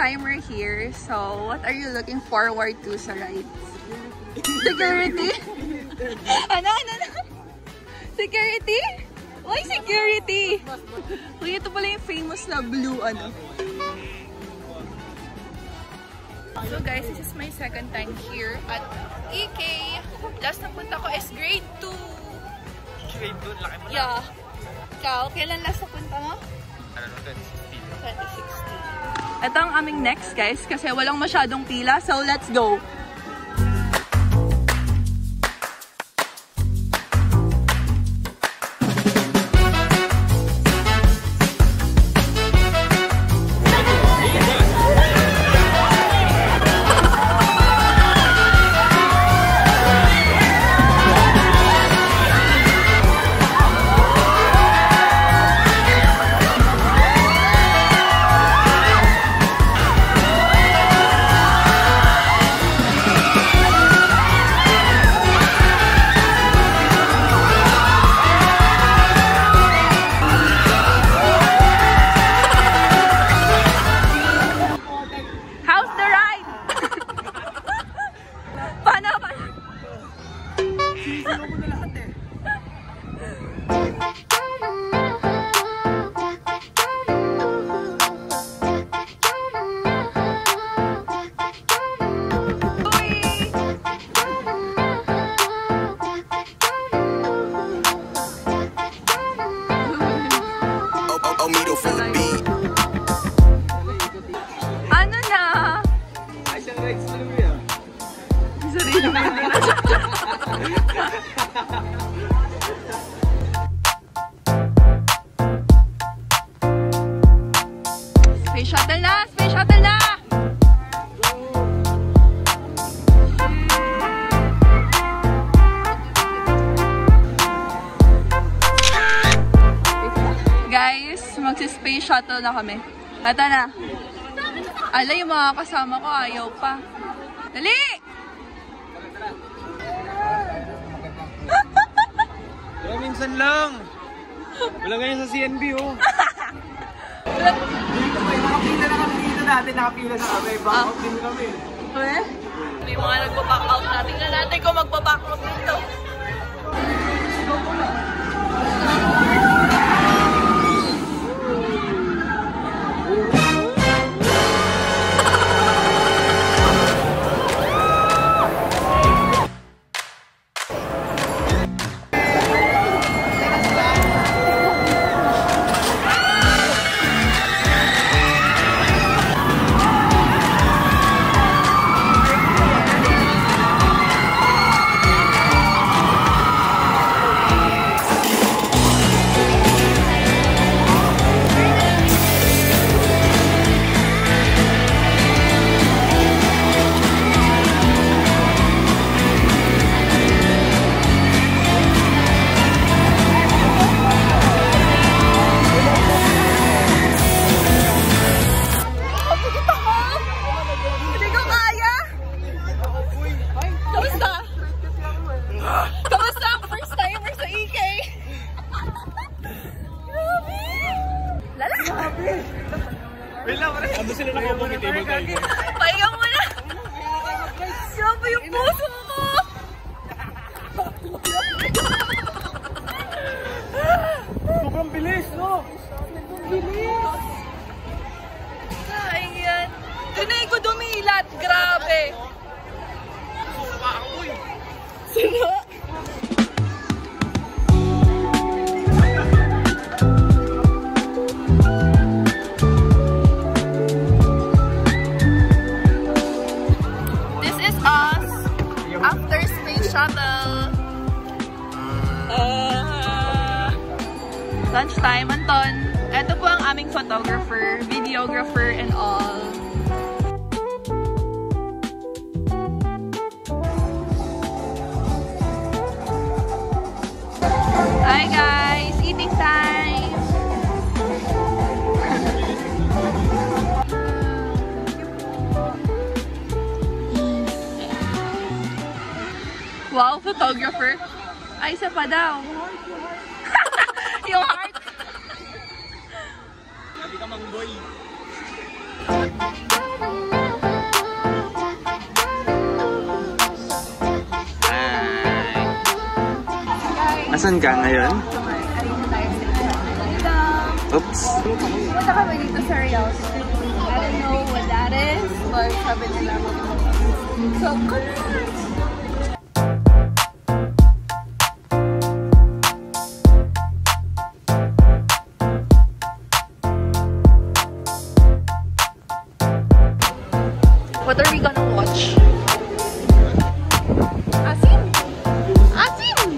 timer here. So, what are you looking forward to sa rides? Security? Ano? Security? Why security? Uy, ito pala yung famous na blue ano. So guys, this is my second time here at EK. Last na punta ko is grade 2. Grade 2? Laki mo na. Yeah. Ikaw, kailan last na punta mo? Ano, 2016. 2016. Ito ang aming next guys kasi walang masyadong pila. So let's go! Ano na? Space shuttle na! Space shuttle na! Guys, magsi-space shuttle na kami. Ito na. Ala, yung mga kasama ko ayaw pa. Dali! Pero minsan lang. Wala ganyan sa CNB, oh. Nakapila na kami dito dati. Nakapila sa kami. Back out din kami. Eh? May mga nagpa-back out natin. Tingnan natin kung magpa-back out dito. Ando sila nakaupo may table tayo. Pahinga muna! Grabe yung puso ko! Sobrang bilis, no? Bilis! Ayan. Tunay ko dumilat. Grabe. Suka ako eh. Sino? This is us after space shuttle. Lunchtime, Anton. Ito po ang aming photographer, videographer, and all. Hi guys! Eating time! Wow, photographer! Ay, isa pa daw. Yung heart. Sabi ka mang boy. Asan ka ngayon? Oops. Punta kami dito sa Real Street. I don't know what that is, but sabi nila mo. So, come on! What are we gonna watch? Asin! Asin!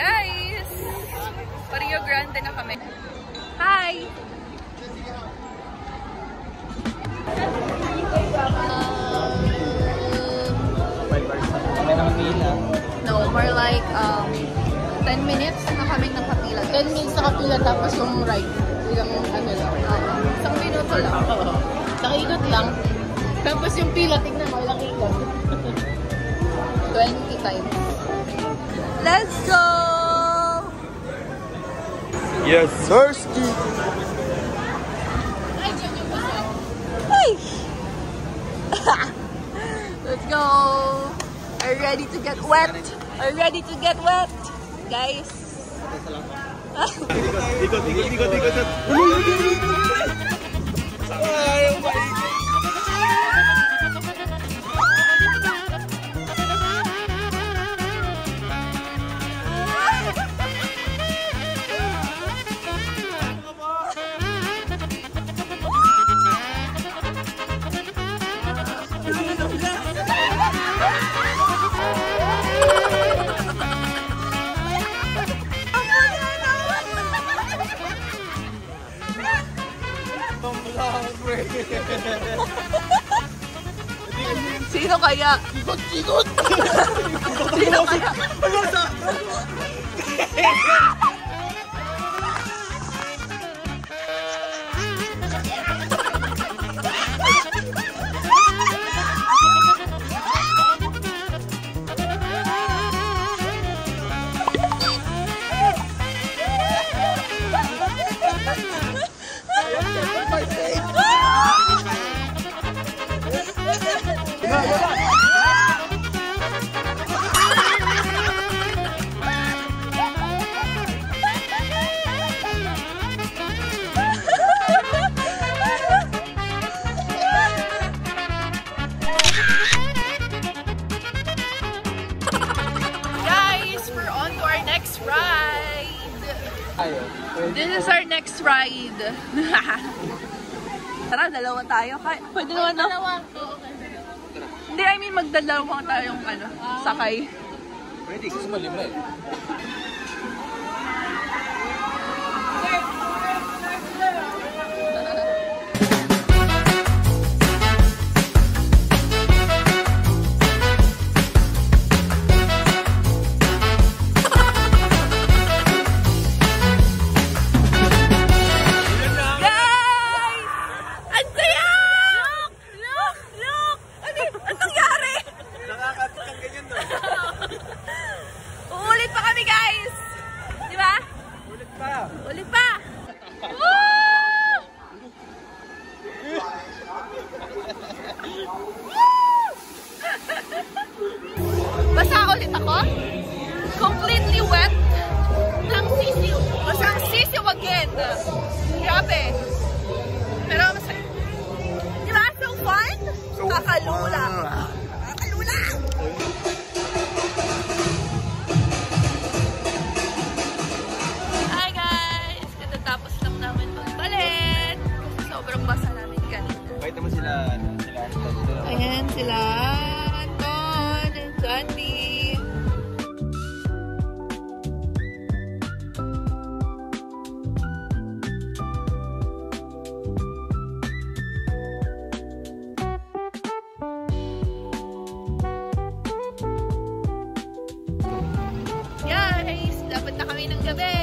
Guys! Rio Grande na kami. Hi! No, more like 10 minutes na kaming nakapila. 10 minutes nakapila tapos yung ride. Ilang ano lang. Isang minuto lang. Nakikot lang. Tapos yung pila, tignan mo, ilang ikot. 20 times. Let's go! Yes, Sirski! Hey! Let's go! Are you ready to get wet? Are you ready to get wet? Guys! Ikot. Ay, oh my God! Sino kaya? Ikot! Sino kaya? This is our next ride. Tara, dalawa tayo. Pwede naman, no? Hindi, I mean, magdalawang tayong sakay. Pwede, gusto mo libre. Ulit pa! Basa ulit ako. Completely wet. Ang sisiw. Basta ang sisiw again. Grabe. Pero masaya. Diba? So fun? Kakalula. Kakalula! Ayan sila, Anton and Sandy. Guys, dapat na kami ng gabi.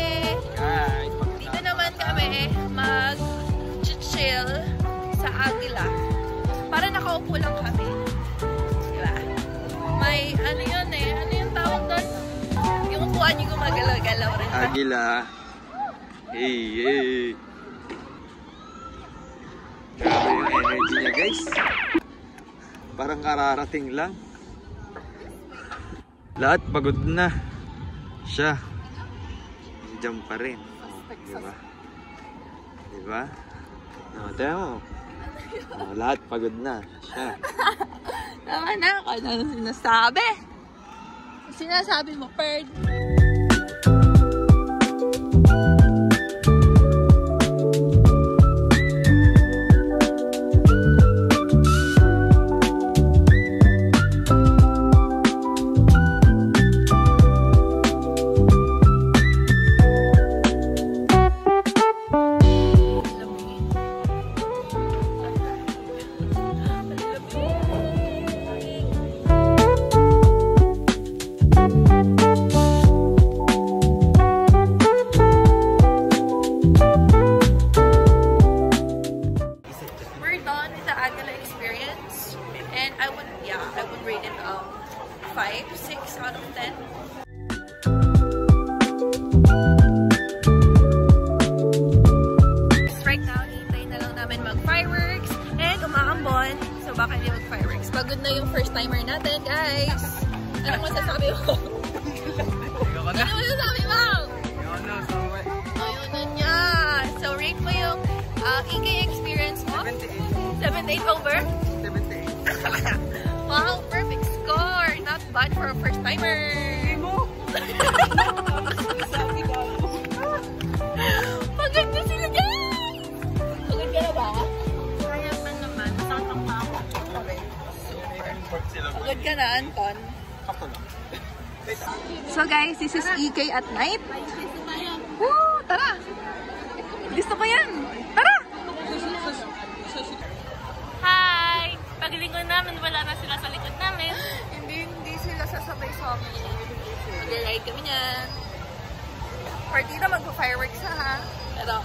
Dito naman kami mag-chill sa Aguila. Para nakaupo lang kami. Galaw-galaw rin. Agila. Hey, hey. Grabe yung energy niya, guys. Parang kararating lang. Lahat pagod na. Siya. Diyan pa rin. Diba? Diba? Tayo mo. Lahat pagod na. Siya. Tama na. Ano sinasabi? Sinasabi mo, Perd. I would rate it 5, 6 out of 10. Right now, hintay na lang namin mag-fireworks and umaambon. So baka hindi mag-fireworks. Pagod na yung first timer natin, guys. Ano masasabi mo? Ano masasabi mo? Ayun na niya. So rate mo yung EK experience mo? 78 over? 78. Wow, perfect score! Not bad for a first timer! Pagod na sila, guys! Pagod ka na ba? Kaya pa naman. Tatang pa ako. Okay. Super. Pagod ka na, Anton. So guys, this is EK at night. Woo! Tara! Gusto ko yan! Tara! Hi! Paglingon namin, wala na sila sa likod namin. Hindi sila sasabay sa amin. Mag-ride kami niyan. For dito magpa-fireworks na ha. Pero,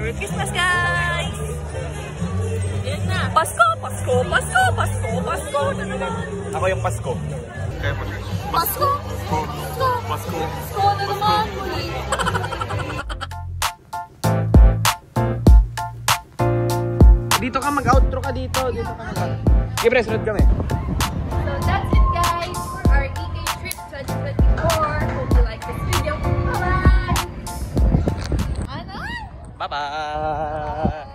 Merry Christmas, guys! Yan na! Pasko! Pasko! Pasko! Pasko! Pasko! Ano naman? Ako yung Pasko. Kaya po. Pasko! Pasko! Pasko! Pasko na naman! Dito ka mag-outro ka dito. Dito ka mag-outro. Okay, press road kami. So that's it, guys, for our EK trip 2024. Hope you like this video. Bye-bye! Ano? Bye-bye!